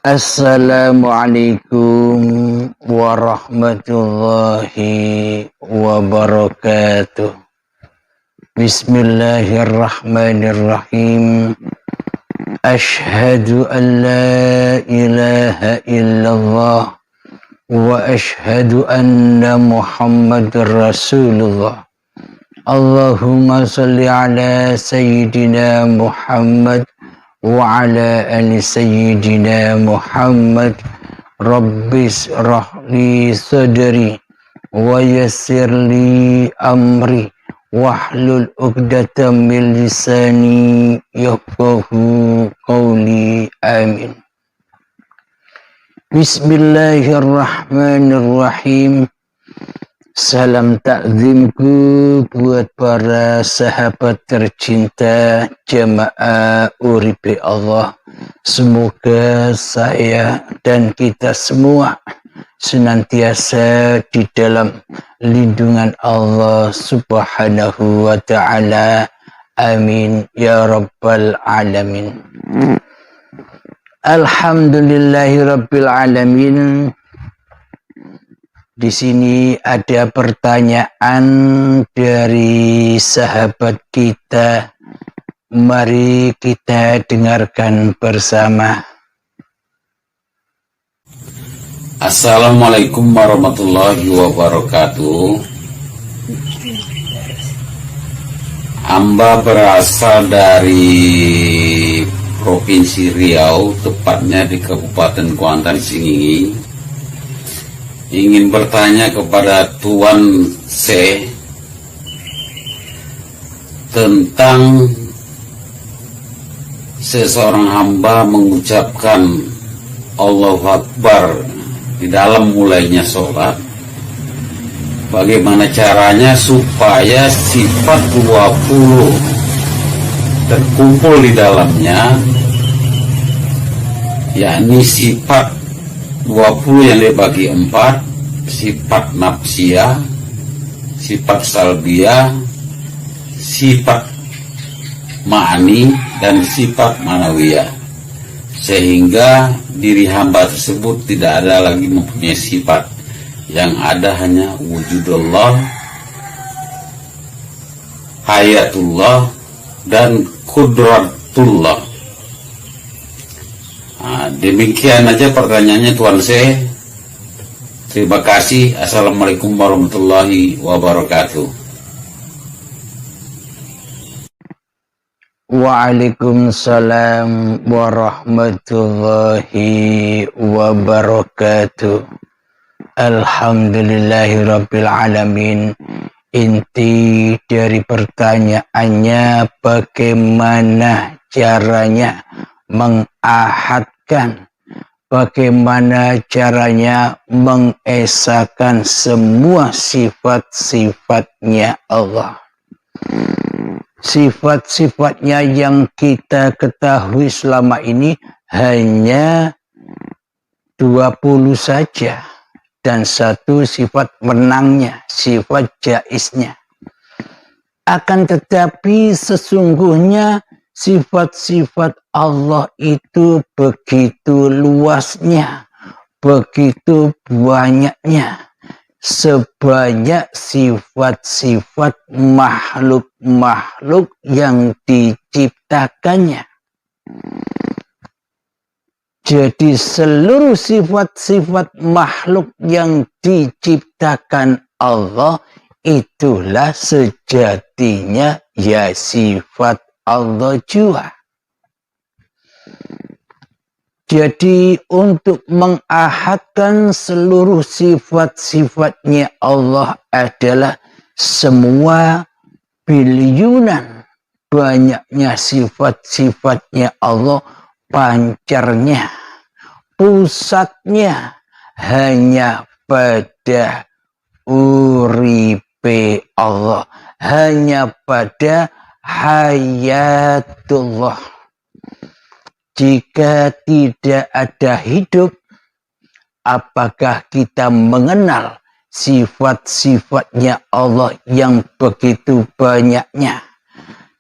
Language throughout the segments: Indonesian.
Assalamualaikum warahmatullahi wabarakatuh. Bismillahirrahmanirrahim. Ashhadu an la ilaha illallah wa ashhadu anna Muhammadar Rasulullah. Allahumma salli ala sayyidina Muhammad wa ala ali sayyidina Muhammad. Rabbis rahli sadri wa yassirli amri wahlul uqdatam min lisani yafqahu qawli. Amin. Bismillahirrahmanirrahim. Salam takzimku buat para sahabat tercinta jamaah Uripe Allah. Semoga saya dan kita semua senantiasa di dalam lindungan Allah Subhanahu wa ta'ala. Amin ya rabbal alamin. Alhamdulillahi rabbil alamin. Di sini ada pertanyaan dari sahabat kita. Mari kita dengarkan bersama. Assalamualaikum warahmatullahi wabarakatuh. Hamba berasal dari Provinsi Riau, tepatnya di Kabupaten Kuantan Singingi. Ingin bertanya kepada Tuan C tentang seseorang hamba mengucapkan Allahu Akbar di dalam mulainya sholat. Bagaimana caranya supaya sifat 20 terkumpul di dalamnya, yakni sifat 20 yang dibagi 4, sifat nafsiyah, sifat salbiyah, sifat ma'ani, dan sifat manawiyah, sehingga diri hamba tersebut tidak ada lagi mempunyai sifat, yang ada hanya wujudullah, hayatullah, dan kudratullah. Demikian aja pertanyaannya Tuan C. Terima kasih. Assalamualaikum warahmatullahi wabarakatuh. Waalaikumsalam warahmatullahi wabarakatuh. Alhamdulillahirabbil alamin. Inti dari pertanyaannya, bagaimana caranya mengahadkan, bagaimana caranya mengesahkan semua sifat-sifatnya Allah. Sifat-sifatnya yang kita ketahui selama ini hanya 20 saja, dan satu sifat menangnya, sifat jaiznya. Akan tetapi sesungguhnya sifat-sifat Allah itu begitu luasnya, begitu banyaknya, sebanyak sifat-sifat makhluk-makhluk yang diciptakannya. Jadi seluruh sifat-sifat makhluk yang diciptakan Allah itulah sejatinya ya sifat Allah juga. Jadi untuk mengahadkan seluruh sifat-sifatnya Allah adalah semua biliunan banyaknya sifat-sifatnya Allah, pancarnya, pusatnya hanya pada uripe Allah, hanya pada hayatullah. Jika tidak ada hidup, apakah kita mengenal sifat-sifatnya Allah yang begitu banyaknya?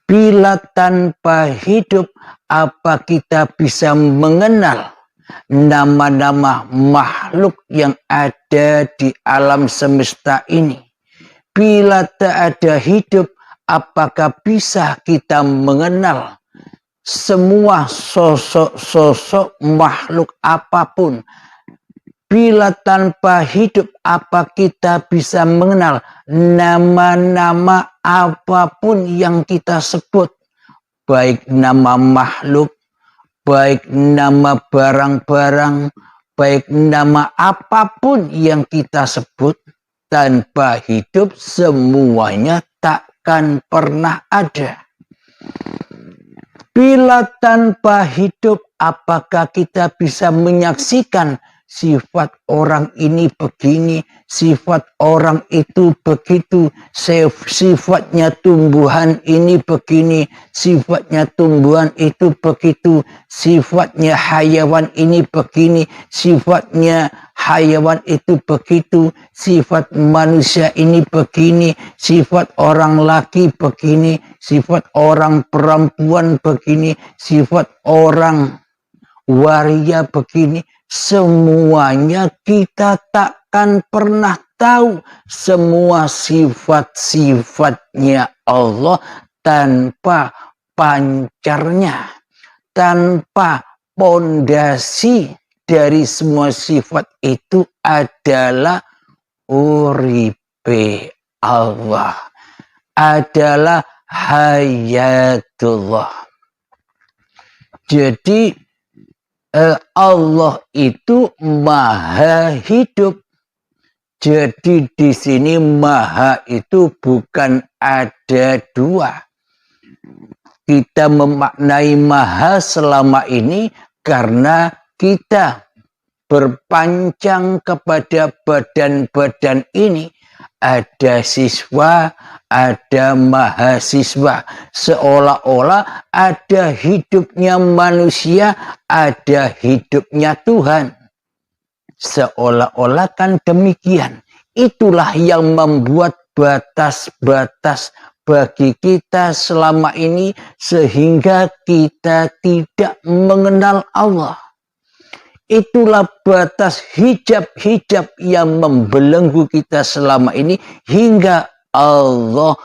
Bila tanpa hidup, apa kita bisa mengenal nama-nama makhluk yang ada di alam semesta ini. Bila tak ada hidup, apakah bisa kita mengenal semua sosok-sosok makhluk apapun? Bila tanpa hidup, apa kita bisa mengenal nama-nama apapun yang kita sebut? Baik nama makhluk, baik nama barang-barang, baik nama apapun yang kita sebut, tanpa hidup semuanya takkan pernah ada. Bila tanpa hidup, apakah kita bisa menyaksikan sifat orang ini begini, sifat orang itu begitu, sifatnya tumbuhan ini begini, sifatnya tumbuhan itu begitu, sifatnya hayawan ini begini, sifatnya hayawan itu begitu, sifat manusia ini begini, sifat orang laki begini, sifat orang perempuan begini, sifat orang waria begini. Semuanya kita takkan pernah tahu. Semua sifat-sifatnya Allah tanpa pancarnya, tanpa pondasi dari semua sifat itu adalah uripe Allah, adalah hayatullah. Jadi Allah itu maha hidup. Jadi di sini maha itu bukan ada dua. Kita memaknai maha selama ini karena kita berpancang kepada badan-badan ini. Ada siswa, ada mahasiswa. Seolah-olah ada hidupnya manusia, ada hidupnya Tuhan. Seolah-olah kan demikian. Itulah yang membuat batas-batas bagi kita selama ini sehingga kita tidak mengenal Allah. Itulah batas hijab-hijab yang membelenggu kita selama ini hingga Allah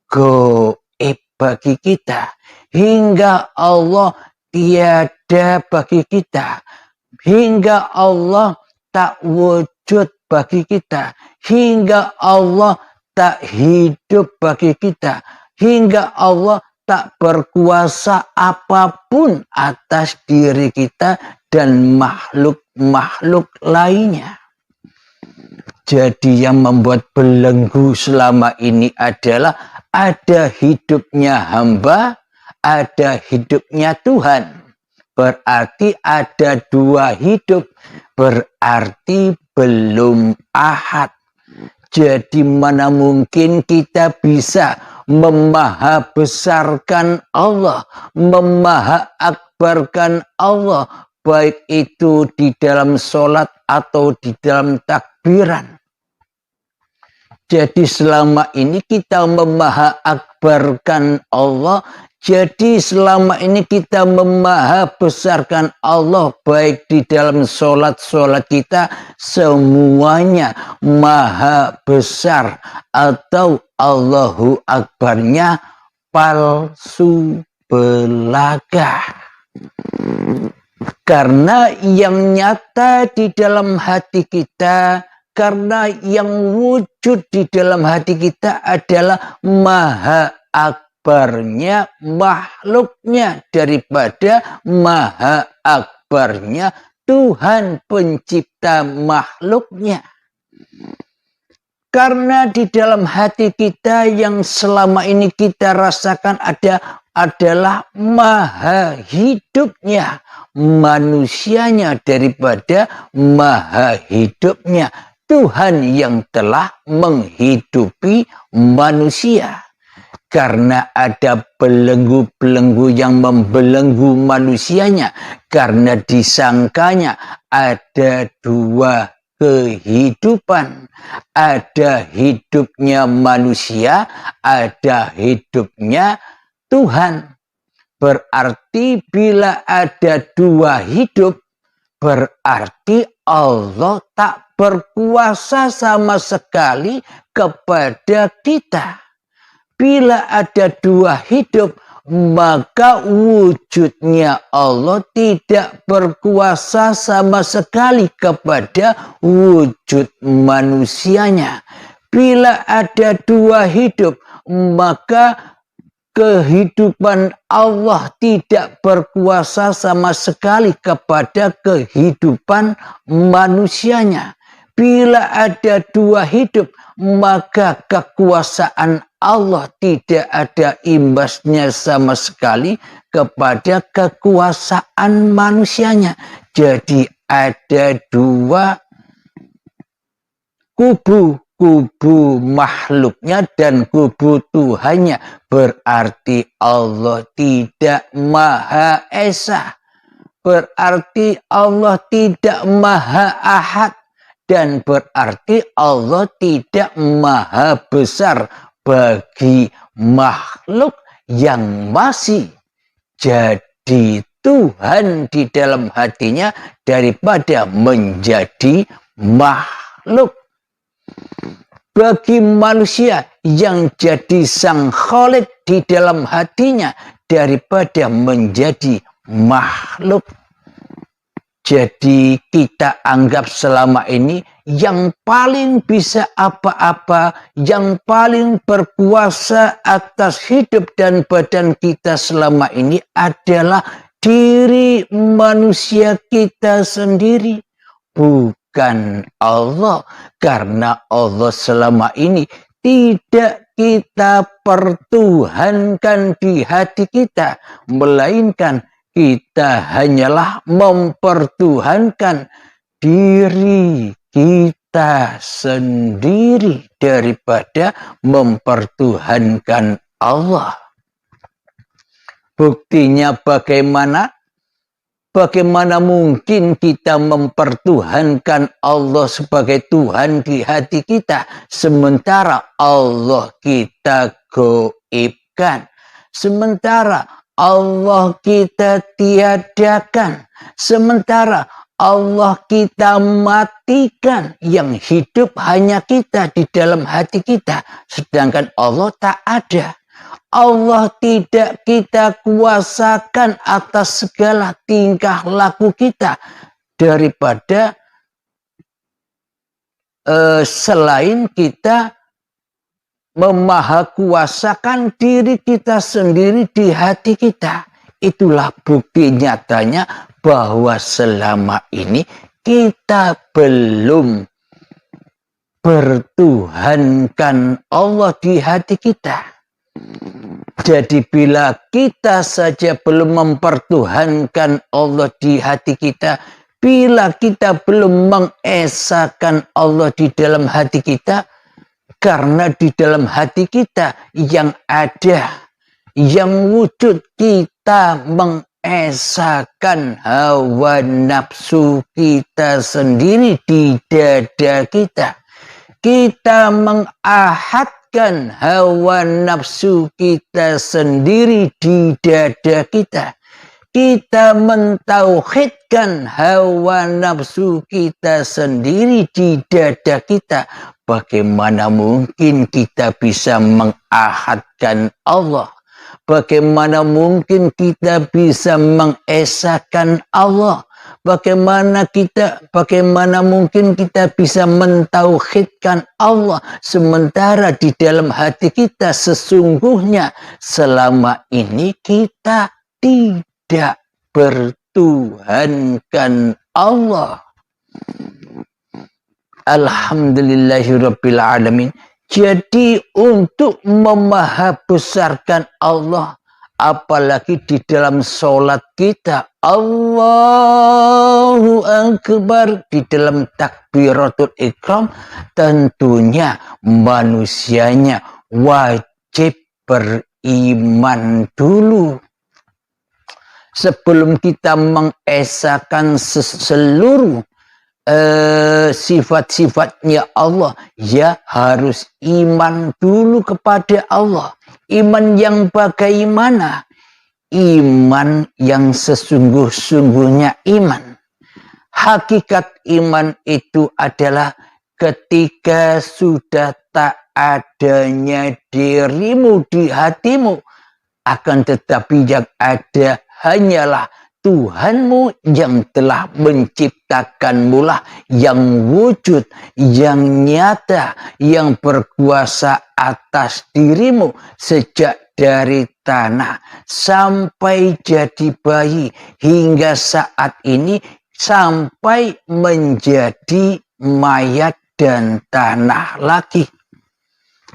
gaib bagi kita. Hingga Allah tiada bagi kita. Hingga Allah tak wujud bagi kita. Hingga Allah tak hidup bagi kita. Hingga Allah tak berkuasa apapun atas diri kita dan makhluk-makhluk lainnya. Jadi yang membuat belenggu selama ini adalah ada hidupnya hamba, ada hidupnya Tuhan. Berarti ada dua hidup, berarti belum ahad. Jadi mana mungkin kita bisa memahabesarkan Allah, memahaakbarkan Allah, baik itu di dalam sholat atau di dalam takbiran. Jadi selama ini kita memahaakbarkan Allah, jadi selama ini kita memahabesarkan Allah baik di dalam sholat-sholat kita, semuanya maha besar atau Allahu Akbarnya palsu belaka. Karena yang nyata di dalam hati kita, karena yang wujud di dalam hati kita adalah maha akbarnya makhluknya daripada maha akbarnya Tuhan pencipta makhluknya. Karena di dalam hati kita yang selama ini kita rasakan adalah maha hidupnya manusianya daripada maha hidupnya Tuhan yang telah menghidupi manusia. Karena ada belenggu-belenggu yang membelenggu manusianya, karena disangkanya ada dua kehidupan, ada hidupnya manusia, ada hidupnya Tuhan. Berarti bila ada dua hidup, berarti Allah tak berkuasa sama sekali kepada kita. Bila ada dua hidup, maka wujudnya Allah tidak berkuasa sama sekali kepada wujud manusianya. Bila ada dua hidup, maka kehidupan Allah tidak berkuasa sama sekali kepada kehidupan manusianya. Bila ada dua hidup, maka kekuasaan Allah tidak ada imbasnya sama sekali kepada kekuasaan manusianya. Jadi ada dua kubu makhluknya dan kubu Tuhannya. Berarti Allah tidak Maha Esa. Berarti Allah tidak Maha Ahad. Dan berarti Allah tidak Maha Besar bagi makhluk yang masih jadi Tuhan di dalam hatinya daripada menjadi makhluk. Bagi manusia yang jadi sang Khalik di dalam hatinya daripada menjadi makhluk. Jadi kita anggap selama ini yang paling bisa apa-apa, yang paling berkuasa atas hidup dan badan kita selama ini adalah diri manusia kita sendiri. Bukan Allah. Karena Allah selama ini tidak kita pertuhankan di hati kita. Melainkan kita hanyalah mempertuhankan diri kita sendiri daripada mempertuhankan Allah. Buktinya bagaimana? Bagaimana mungkin kita mempertuhankan Allah sebagai Tuhan di hati kita, sementara Allah kita goibkan, sementara Allah kita tiadakan, sementara Allah kita matikan. Yang hidup hanya kita di dalam hati kita, sedangkan Allah tak ada. Allah tidak kita kuasakan atas segala tingkah laku kita daripada selain kita memahakuasakan diri kita sendiri di hati kita. Itulah bukti nyatanya bahwa selama ini kita belum bertuhankan Allah di hati kita. Jadi bila kita saja belum mempertuhankan Allah di hati kita, bila kita belum mengesahkan Allah di dalam hati kita, karena di dalam hati kita yang ada, yang wujud, kita mengesahkan hawa nafsu kita sendiri di dada kita. Kita mengahadkan hawa nafsu kita sendiri di dada kita. Kita mentauhidkan hawa nafsu kita sendiri di dada kita. Bagaimana mungkin kita bisa mengahadkan Allah? Bagaimana mungkin kita bisa mengesahkan Allah? Bagaimana mungkin kita bisa mentauhidkan Allah sementara di dalam hati kita sesungguhnya selama ini kita tidak bertuhankan Allah. Alhamdulillahirabbil alamin. Jadi untuk memahabesarkan Allah, apalagi di dalam sholat kita, Allahu Akbar, di dalam takbiratul ikram, tentunya manusianya wajib beriman dulu. Sebelum kita mengesahkan seluruh sifat-sifatnya Allah, ya harus iman dulu kepada Allah. Iman yang bagaimana? Iman yang sesungguh-sungguhnya iman. Hakikat iman itu adalah ketika sudah tak adanya dirimu di hatimu, akan tetapi yang ada hanyalah Tuhanmu yang telah menciptakanmu lah, yang wujud, yang nyata, yang berkuasa atas dirimu sejak dari tanah sampai jadi bayi hingga saat ini sampai menjadi mayat dan tanah lagi.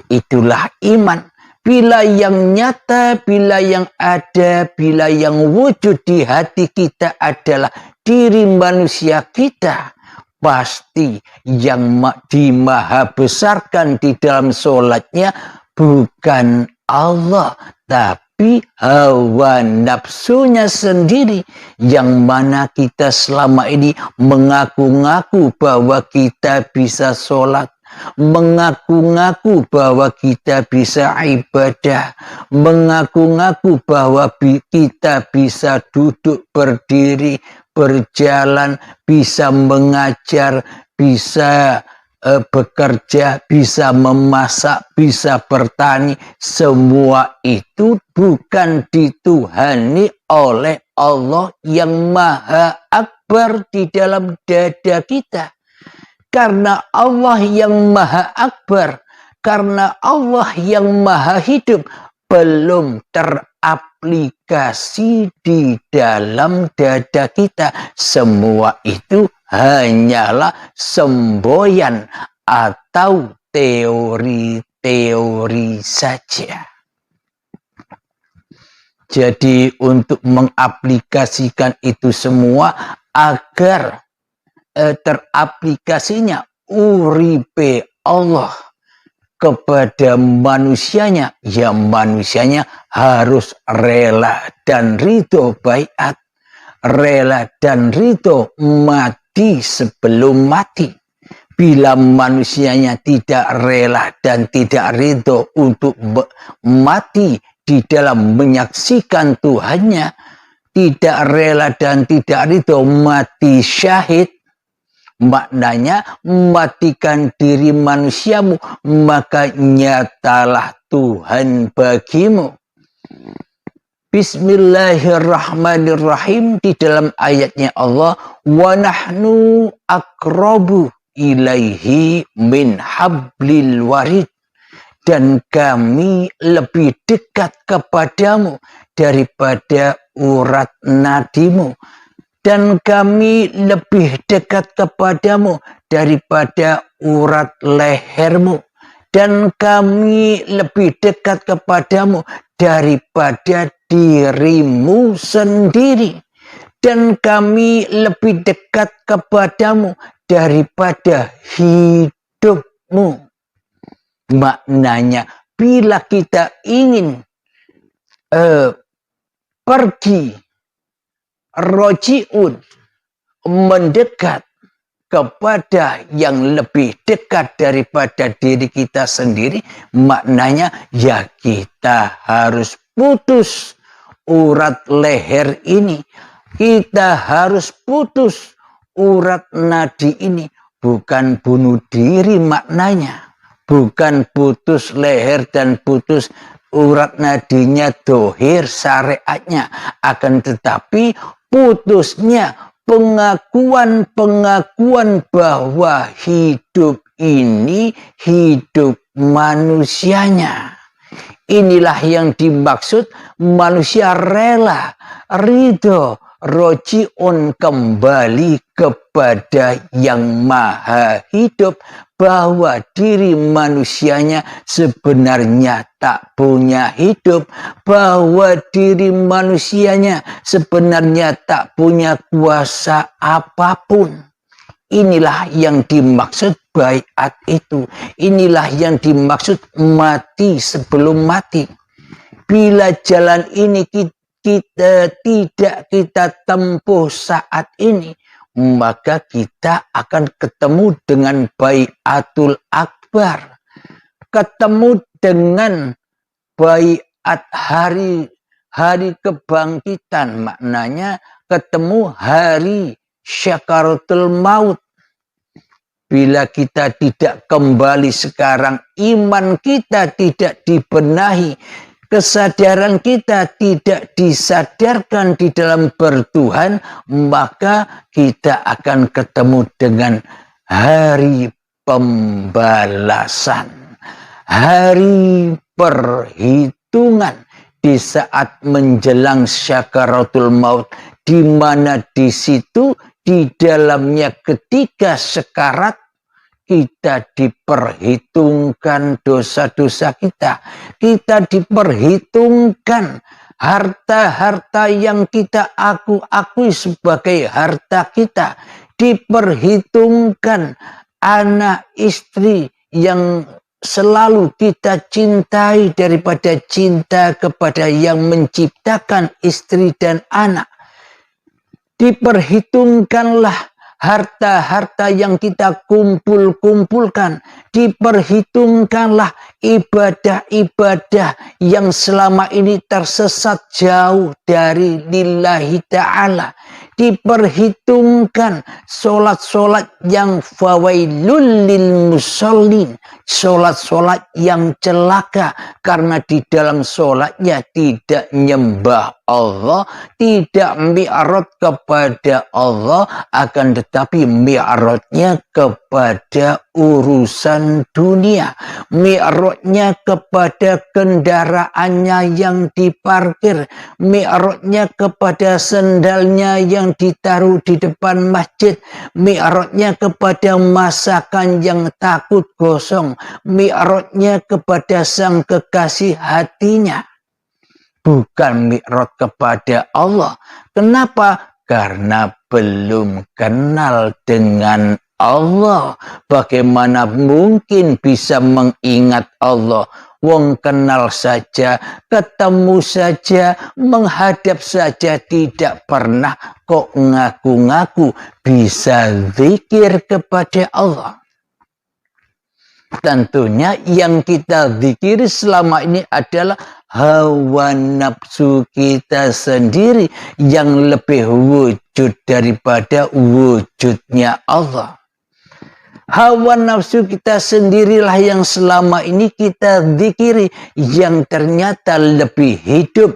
Itulah iman. Bila yang nyata, bila yang ada, bila yang wujud di hati kita adalah diri manusia kita, pasti yang dimaha besarkan di dalam sholatnya bukan Allah, tapi hawa nafsunya sendiri, yang mana kita selama ini mengaku-ngaku bahwa kita bisa sholat, mengaku-ngaku bahwa kita bisa ibadah, mengaku-ngaku bahwa kita bisa duduk, berdiri, berjalan, bisa mengajar, bisa bekerja, bisa memasak, bisa bertani. Semua itu bukan dituhani oleh Allah yang Maha Akbar di dalam dada kita. Karena Allah yang Maha Akbar, karena Allah yang Maha Hidup, belum teraplikasi di dalam dada kita. Semua itu hanyalah semboyan atau teori-teori saja. Jadi untuk mengaplikasikan itu semua agar teraplikasinya uripe Allah kepada manusianya, ya manusianya harus rela dan ridho baiat, rela dan ridho mati sebelum mati. Bila manusianya tidak rela dan tidak ridho untuk mati di dalam menyaksikan Tuhannya, tidak rela dan tidak ridho mati syahid, maknanya matikan diri manusiamu, maka nyatalah Tuhan bagimu. Bismillahirrahmanirrahim. Di dalam ayatnya Allah, wa nahnu aqrabu ilaihi min hablil warid, dan kami lebih dekat kepadamu daripada urat nadimu, dan kami lebih dekat kepadamu daripada urat lehermu, dan kami lebih dekat kepadamu daripada dirimu sendiri, dan kami lebih dekat kepadamu daripada hidupmu. Maknanya bila kita ingin pergi roji'un, mendekat kepada yang lebih dekat daripada diri kita sendiri, maknanya ya kita harus putus urat leher ini, kita harus putus urat nadi ini. Bukan bunuh diri maknanya, bukan putus leher dan putus urat nadinya dohir syariatnya, akan tetapi putusnya pengakuan bahwa hidup ini hidup manusianya. Inilah yang dimaksud manusia rela, ridho, roji'un, kembali kepada yang maha hidup, bahwa diri manusianya sebenarnya tak punya hidup, bahwa diri manusianya sebenarnya tak punya kuasa apapun. Inilah yang dimaksud baiat itu. Inilah yang dimaksud mati sebelum mati. Bila jalan ini tidak kita tempuh saat ini, maka kita akan ketemu dengan baiatul akbar, ketemu dengan baiat hari kebangkitan, maknanya ketemu hari syakaratul maut. Bila kita tidak kembali sekarang, iman kita tidak dibenahi, kesadaran kita tidak disadarkan di dalam bertuhan, maka kita akan ketemu dengan hari pembalasan, hari perhitungan di saat menjelang syakaratul maut, di mana di situ di dalamnya ketika sekarat kita diperhitungkan dosa-dosa kita. Kita diperhitungkan harta-harta yang kita akui sebagai harta kita. Diperhitungkan anak istri yang selalu kita cintai daripada cinta kepada yang menciptakan istri dan anak. Diperhitungkanlah harta-harta yang kita kumpulkan, diperhitungkanlah ibadah-ibadah yang selama ini tersesat jauh dari lillahi ta'ala. Diperhitungkan solat-solat yang fawailul lil musallin, solat-solat yang celaka karena di dalam solatnya tidak nyembah Allah, tidak mi'raj kepada Allah, akan tetapi mi'rajnya kepada urusan dunia, mi'rajnya kepada kendaraannya yang diparkir, mi'rajnya kepada sendalnya yang ditaruh di depan masjid, mi'rajnya kepada masakan yang takut gosong, mi'rajnya kepada sang kekasih hatinya. Bukan mi'raj kepada Allah. Kenapa? Karena belum kenal dengan Allah. Bagaimana mungkin bisa mengingat Allah? Wong kenal saja, ketemu saja, menghadap saja tidak pernah, kok ngaku-ngaku bisa zikir kepada Allah. Tentunya yang kita zikiri selama ini adalah hawa nafsu kita sendiri yang lebih wujud daripada wujudnya Allah. Hawa nafsu kita sendirilah yang selama ini kita zikiri, yang ternyata lebih hidup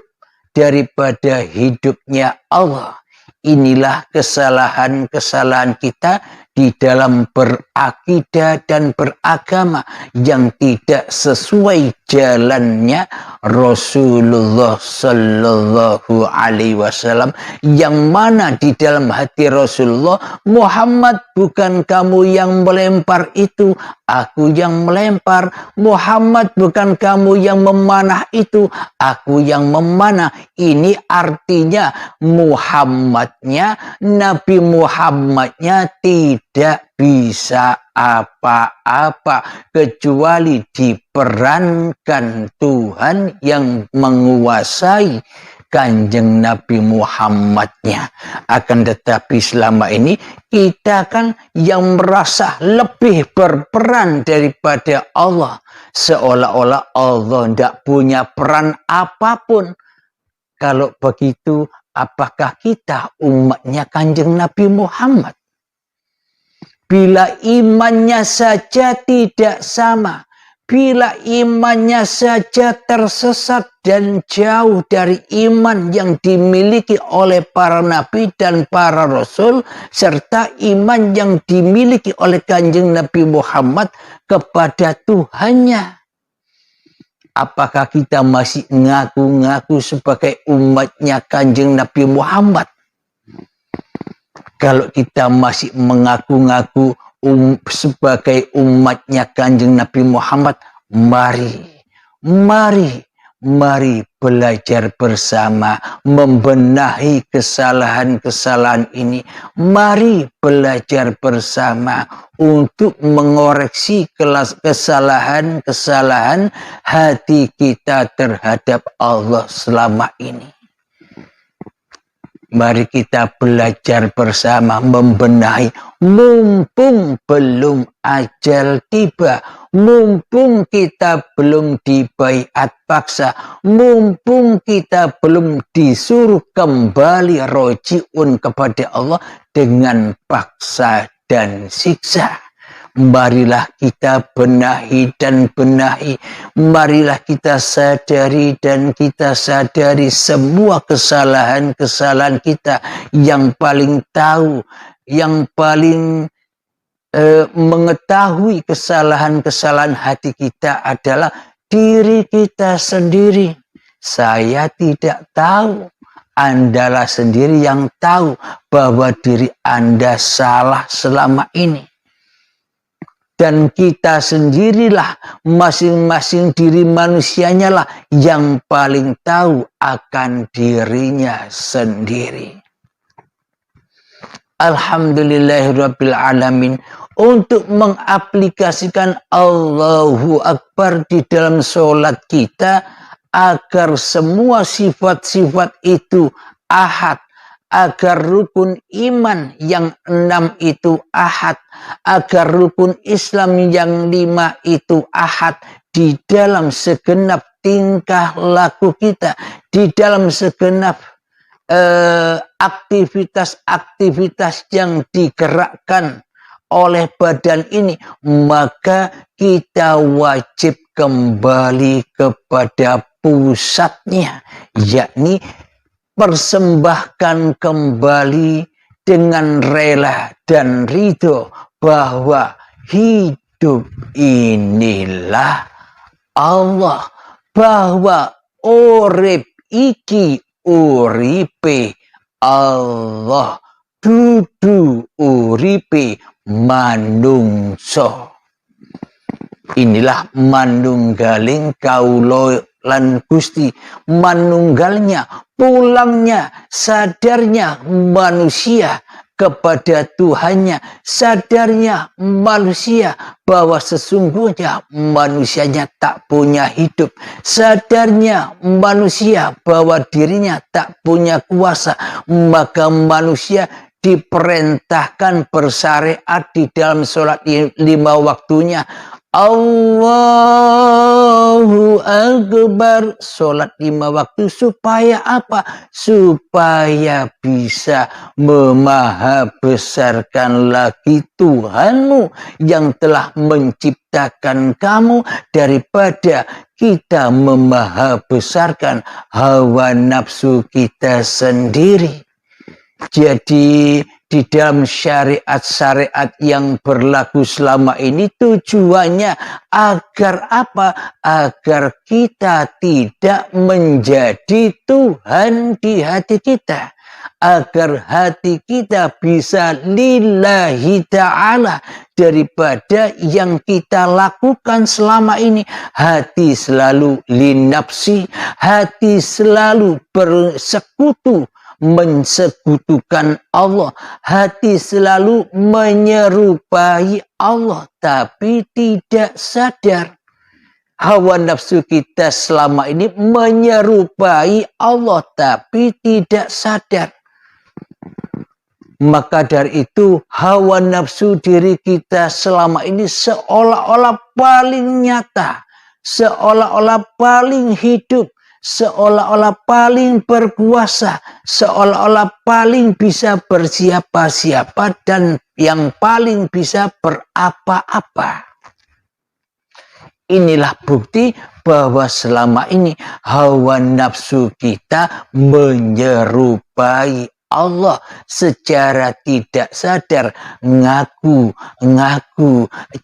daripada hidupnya Allah. Inilah kesalahan-kesalahan kita di dalam berakidah dan beragama yang tidak sesuai jalannya Rasulullah Sallallahu Alaihi Wasallam, yang mana di dalam hati Rasulullah, Muhammad bukan kamu yang melempar itu, aku yang melempar. Muhammad bukan kamu yang memanah itu, aku yang memanah. Ini artinya Muhammadnya, Nabi Muhammadnya tidak bisa apa-apa kecuali diperankan Tuhan yang menguasai Kanjeng Nabi Muhammadnya. Akan tetapi selama ini kita kan yang merasa lebih berperan daripada Allah, seolah-olah Allah tidak punya peran apapun. Kalau begitu, apakah kita umatnya Kanjeng Nabi Muhammad? Bila imannya saja tidak sama, bila imannya saja tersesat dan jauh dari iman yang dimiliki oleh para nabi dan para rasul, serta iman yang dimiliki oleh Kanjeng Nabi Muhammad kepada Tuhannya, apakah kita masih ngaku-ngaku sebagai umatnya Kanjeng Nabi Muhammad? Kalau kita masih mengaku-ngaku sebagai umatnya Kanjeng Nabi Muhammad, mari belajar bersama membenahi kesalahan-kesalahan ini. Mari belajar bersama untuk mengoreksi kesalahan-kesalahan hati kita terhadap Allah selama ini. Mari kita belajar bersama membenahi, mumpung belum ajal tiba, mumpung kita belum dibaiat paksa, mumpung kita belum disuruh kembali rojiun kepada Allah dengan paksa dan siksa. Marilah kita benahi dan benahi. Marilah kita sadari dan kita sadari semua kesalahan-kesalahan kita. Yang paling tahu, yang paling mengetahui kesalahan-kesalahan hati kita adalah diri kita sendiri. Saya tidak tahu. Andalah sendiri yang tahu bahwa diri Anda salah selama ini. Dan kita sendirilah, masing-masing diri manusianya lah yang paling tahu akan dirinya sendiri. Alhamdulillahirabbil alamin. Untuk mengaplikasikan Allahu Akbar di dalam sholat kita agar semua sifat-sifat itu ahad, agar rukun iman yang 6 itu ahad, agar rukun Islam yang 5 itu ahad di dalam segenap tingkah laku kita, di dalam segenap aktivitas-aktivitas yang digerakkan oleh badan ini, maka kita wajib kembali kepada pusatnya, yakni persembahkan kembali dengan rela dan ridho bahwa hidup inilah Allah, bahwa urip iki uripe Allah, dudu uripe manungso. Inilah manunggaling kaulo lan Gusti, manunggalnya, pulangnya, sadarnya manusia kepada Tuhannya, sadarnya manusia bahwa sesungguhnya manusianya tak punya hidup, sadarnya manusia bahwa dirinya tak punya kuasa, maka manusia diperintahkan bersyariat di dalam sholat 5 waktunya. Allahu Akbar, sholat 5 waktu supaya apa? Supaya bisa memahabesarkan lagi Tuhanmu yang telah menciptakan kamu daripada kita memahabesarkan hawa nafsu kita sendiri. Jadi di dalam syariat-syariat yang berlaku selama ini tujuannya agar apa? Agar kita tidak menjadi Tuhan di hati kita. Agar hati kita bisa lillahi ta'ala, daripada yang kita lakukan selama ini. Hati selalu linapsi, hati selalu bersekutu, mensekutukan Allah, hati selalu menyerupai Allah tapi tidak sadar. Hawa nafsu kita selama ini menyerupai Allah tapi tidak sadar. Maka dari itu hawa nafsu diri kita selama ini seolah-olah paling nyata, seolah-olah paling hidup, seolah-olah paling berkuasa, seolah-olah paling bisa bersiapa-siapa dan yang paling bisa berapa-apa. Inilah bukti bahwa selama ini hawa nafsu kita menyerupai Allah secara tidak sadar, ngaku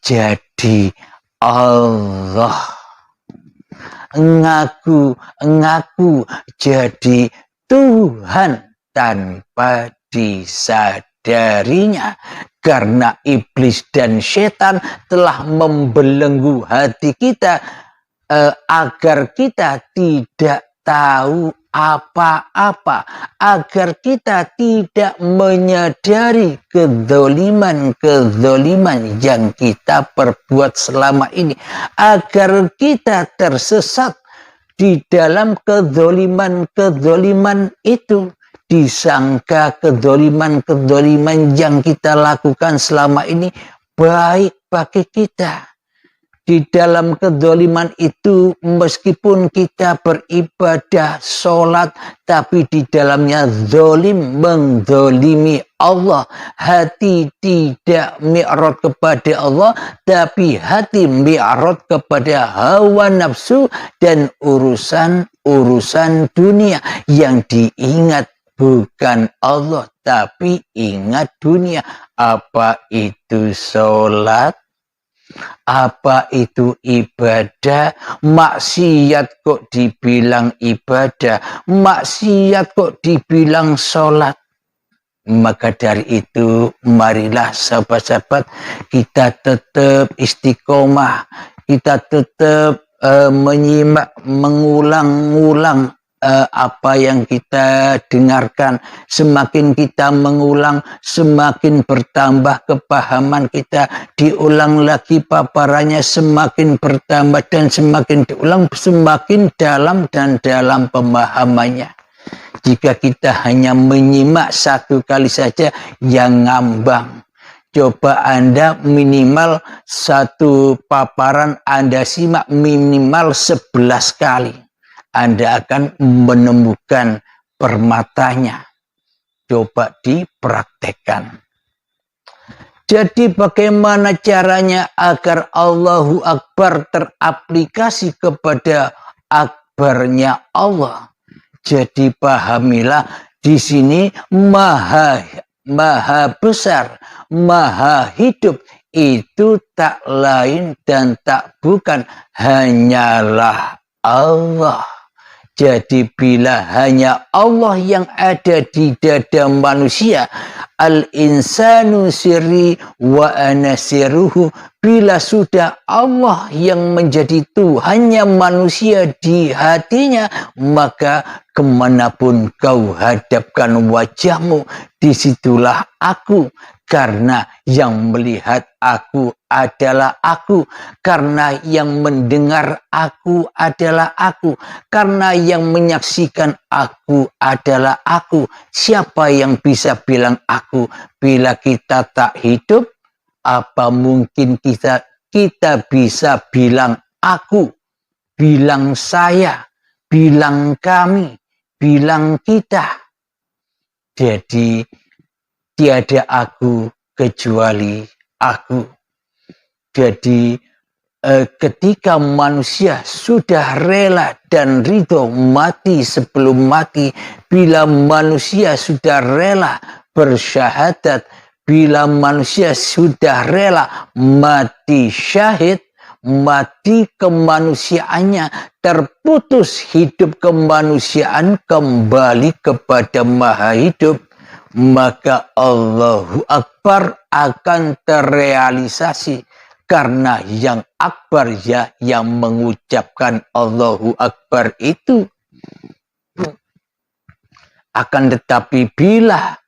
jadi Allah. Ngaku jadi Tuhan tanpa disadarinya, karena iblis dan setan telah membelenggu hati kita agar kita tidak tahu apa-apa, agar kita tidak menyadari kezaliman-kezaliman yang kita perbuat selama ini, agar kita tersesat di dalam kezaliman-kezaliman itu, disangka kezaliman-kezaliman yang kita lakukan selama ini baik bagi kita, Di dalam kedzaliman itu meskipun kita beribadah, sholat, tapi di dalamnya zalim, menzalimi Allah. Hati tidak mi'rad kepada Allah, tapi hati mi'rad kepada hawa nafsu dan urusan dunia. Yang diingat bukan Allah, tapi ingat dunia. Apa itu sholat? Apa itu ibadah? Maksiat kok dibilang ibadah, maksiat kok dibilang sholat. Maka dari itu marilah sahabat-sahabat kita tetap istiqomah, kita tetap menyimak, mengulang-ulang apa yang kita dengarkan. Semakin kita mengulang, semakin bertambah kepahaman kita. Diulang lagi paparannya, semakin bertambah, dan semakin diulang semakin dalam dan dalam pemahamannya. Jika kita hanya menyimak satu kali saja, yang ngambang. Coba Anda minimal satu paparan Anda simak minimal 11 kali. Anda akan menemukan permatanya. Coba dipraktekkan. Jadi bagaimana caranya agar Allahu Akbar teraplikasi kepada akbarnya Allah? Jadi pahamilah di sini maha besar, maha hidup itu tak lain dan tak bukan hanyalah Allah. Jadi bila hanya Allah yang ada di dada manusia, al-insanu sirri wa ana sirruhu, bila sudah Allah yang menjadi Tuhannya manusia di hatinya, maka kemanapun kau hadapkan wajahmu, disitulah aku. Karena yang melihat aku adalah aku. Karena yang mendengar aku adalah aku. Karena yang menyaksikan aku adalah aku. Siapa yang bisa bilang aku? Bila kita tak hidup, apa mungkin kita bisa bilang aku, bilang saya, bilang kami, bilang kita? Jadi tiada aku kecuali aku. Jadi ketika manusia sudah rela dan ridho mati sebelum mati, bila manusia sudah rela bersyahadat, bila manusia sudah rela mati syahid, mati kemanusiaannya, terputus hidup kemanusiaan, kembali kepada Maha Hidup, maka Allahu Akbar akan terrealisasi. Karena yang akbar ya yang mengucapkan Allahu Akbar itu. Akan tetapi bila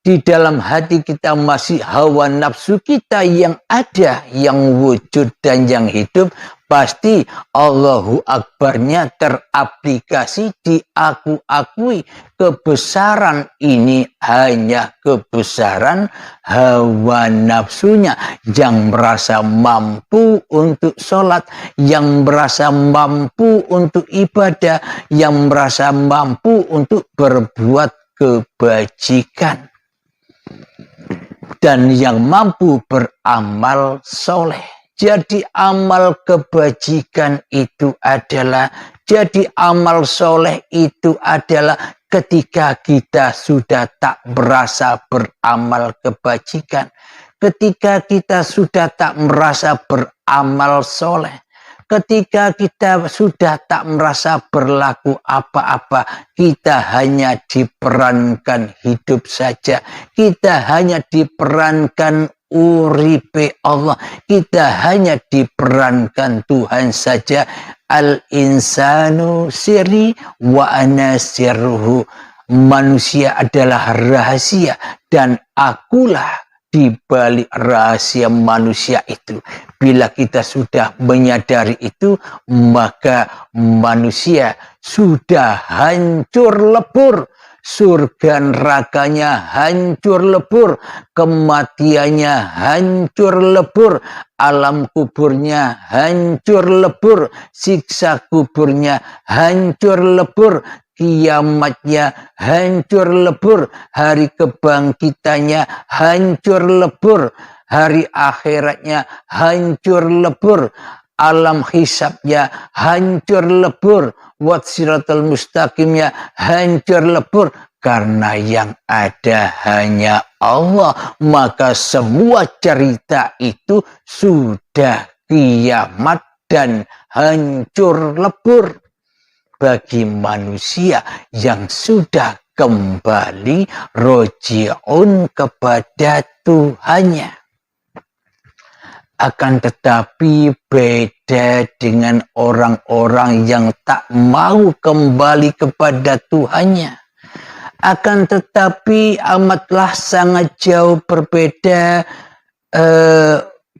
di dalam hati kita masih hawa nafsu kita yang ada, yang wujud dan yang hidup, pasti Allahu Akbarnya teraplikasi, diakui. Kebesaran ini hanya kebesaran hawa nafsunya, yang merasa mampu untuk sholat, yang merasa mampu untuk ibadah, yang merasa mampu untuk berbuat kebajikan, dan yang mampu beramal soleh. Jadi amal kebajikan itu adalah, jadi amal soleh itu adalah ketika kita sudah tak merasa beramal kebajikan, ketika kita sudah tak merasa beramal soleh, ketika kita sudah tak merasa berlaku apa-apa, kita hanya diperankan hidup saja, kita hanya diperankan uripe Allah, kita hanya diperankan Tuhan saja. Al-insanu sirri wa ana sirruhu, manusia adalah rahasia dan akulah di balik rahasia manusia itu. Bila kita sudah menyadari itu, maka manusia sudah hancur lebur, surga nerakanya hancur lebur, kematiannya hancur lebur, alam kuburnya hancur lebur, siksa kuburnya hancur lebur, kiamatnya hancur lebur, hari kebangkitannya hancur lebur, hari akhiratnya hancur lebur, alam hisabnya hancur lebur, watsiratul mustaqimnya hancur lebur. Karena yang ada hanya Allah, maka semua cerita itu sudah kiamat dan hancur lebur bagi manusia yang sudah kembali roji'un kepada Tuhannya. Akan tetapi beda dengan orang-orang yang tak mau kembali kepada Tuhannya. Akan tetapi amatlah sangat jauh berbeda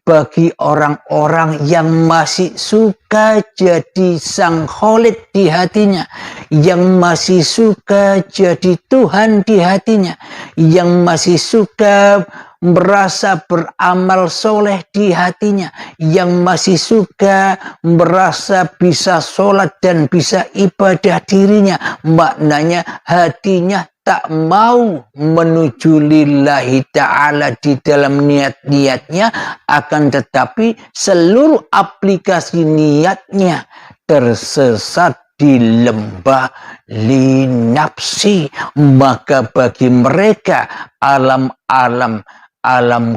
bagi orang-orang yang masih suka jadi sang Khalid di hatinya, yang masih suka jadi Tuhan di hatinya, yang masih suka merasa beramal soleh di hatinya, yang masih suka merasa bisa sholat dan bisa ibadah dirinya, maknanya hatinya tak mau menuju lillahi ta'ala di dalam niat-niatnya, akan tetapi seluruh aplikasi niatnya tersesat di lembah linapsi. Maka bagi mereka alam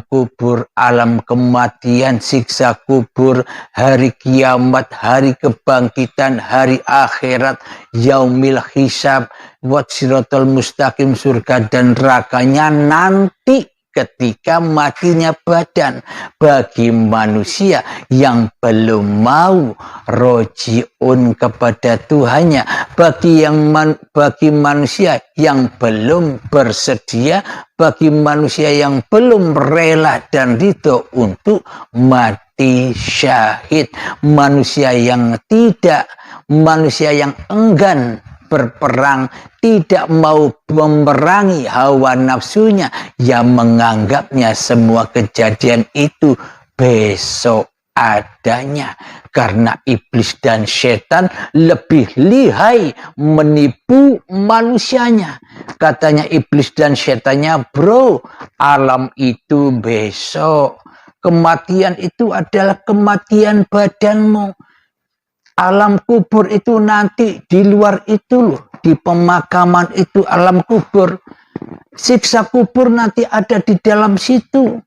kubur, alam kematian, siksa kubur, hari kiamat, hari kebangkitan, hari akhirat, yaumil hisab, watsiratul mustaqim, surga dan nerakanya nanti ketika matinya badan. Bagi manusia yang belum mau roji'un kepada Tuhannya, bagi manusia yang belum bersedia, bagi manusia yang belum rela dan ridho untuk mati syahid, manusia yang enggan berperang, tidak mau memerangi hawa nafsunya, yang menganggapnya semua kejadian itu besok adanya. Karena iblis dan setan lebih lihai menipu manusianya. Katanya iblis dan setannya, bro, alam itu besok, kematian itu adalah kematian badanmu, alam kubur itu nanti di luar itu loh, di pemakaman itu alam kubur, siksa kubur nanti ada di dalam situ,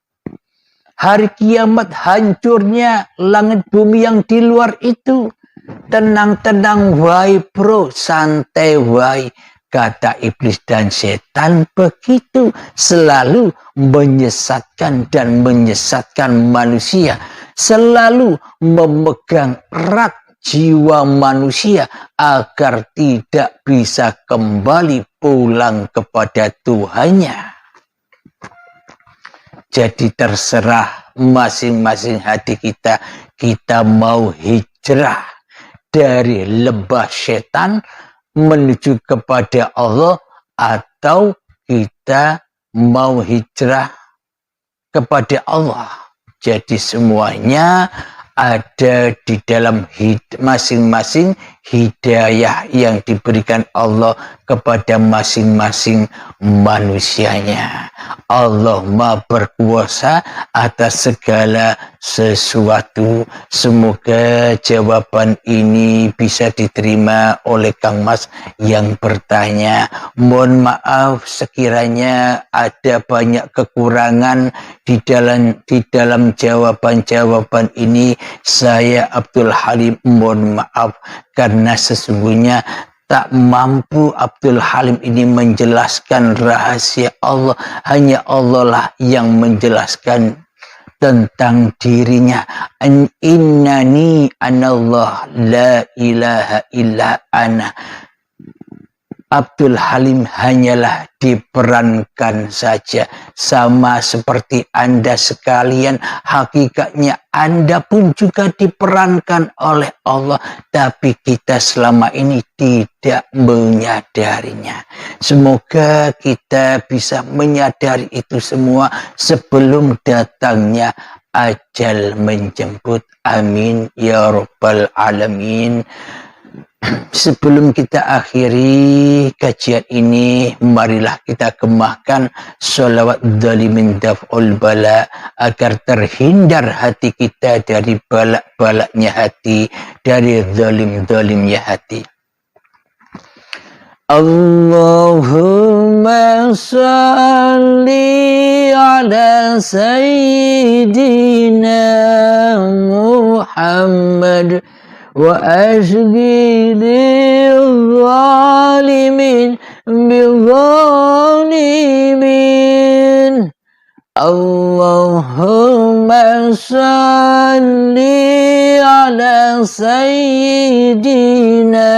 hari kiamat hancurnya langit bumi yang di luar itu. Tenang-tenang wai bro, santai wai. Kata iblis dan setan begitu, selalu menyesatkan dan menyesatkan manusia, selalu memegang erat jiwa manusia agar tidak bisa kembali pulang kepada Tuhannya. Jadi terserah masing-masing hati kita, kita mau hijrah dari lembah setan menuju kepada Allah, atau kita mau hijrah kepada Allah. Jadi semuanya ada di dalam masing-masing hidayah yang diberikan Allah kepada masing-masing manusianya. Allah Maha berkuasa atas segala sesuatu. Semoga jawaban ini bisa diterima oleh Kang Mas yang bertanya. Mohon maaf sekiranya ada banyak kekurangan di dalam jawaban-jawaban ini. Saya Abdul Halim mohon maaf, karena sesungguhnya tak mampu Abdul Halim ini menjelaskan rahasia Allah. Hanya Allah lah yang menjelaskan tentang dirinya. Innani anallah la ilaha illa ana. Abdul Halim hanyalah diperankan saja, sama seperti Anda sekalian. Hakikatnya Anda pun juga diperankan oleh Allah, tapi kita selama ini tidak menyadarinya. Semoga kita bisa menyadari itu semua sebelum datangnya ajal menjemput. Amin ya rabbal alamin. Sebelum kita akhiri kajian ini, marilah kita kemahkan sholawat dhalimin daf'ul bala, agar terhindar hati kita dari balak-balaknya hati, dari zalim-zalimnya hati. Allahumma salli ala sayyidina Muhammad wa ashghil zalimin bizalimin. Allahumma salli ala sayyidina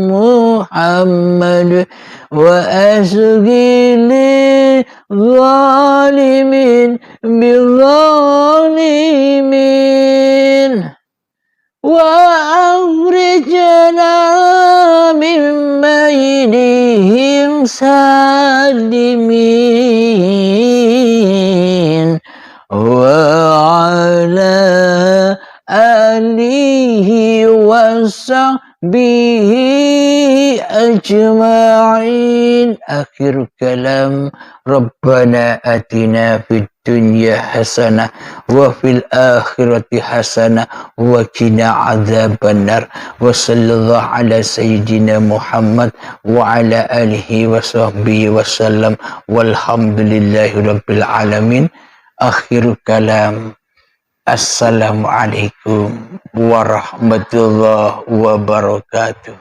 Muhammad wa ashghil zalimin bizalimin. وأخرجنا من بينهم سالمين وعلى آله وصحبه أجمعين. آخر كلام ربنا آتنا في الدنيا حسنة وفي الآخرة حسنة وقنا عذاب النار. وصلى الله على سيدنا محمد وعلى آله وصحبه وسلم والحمد لله رب العالمين. آخر كلام. Assalamualaikum warahmatullahi wabarakatuh.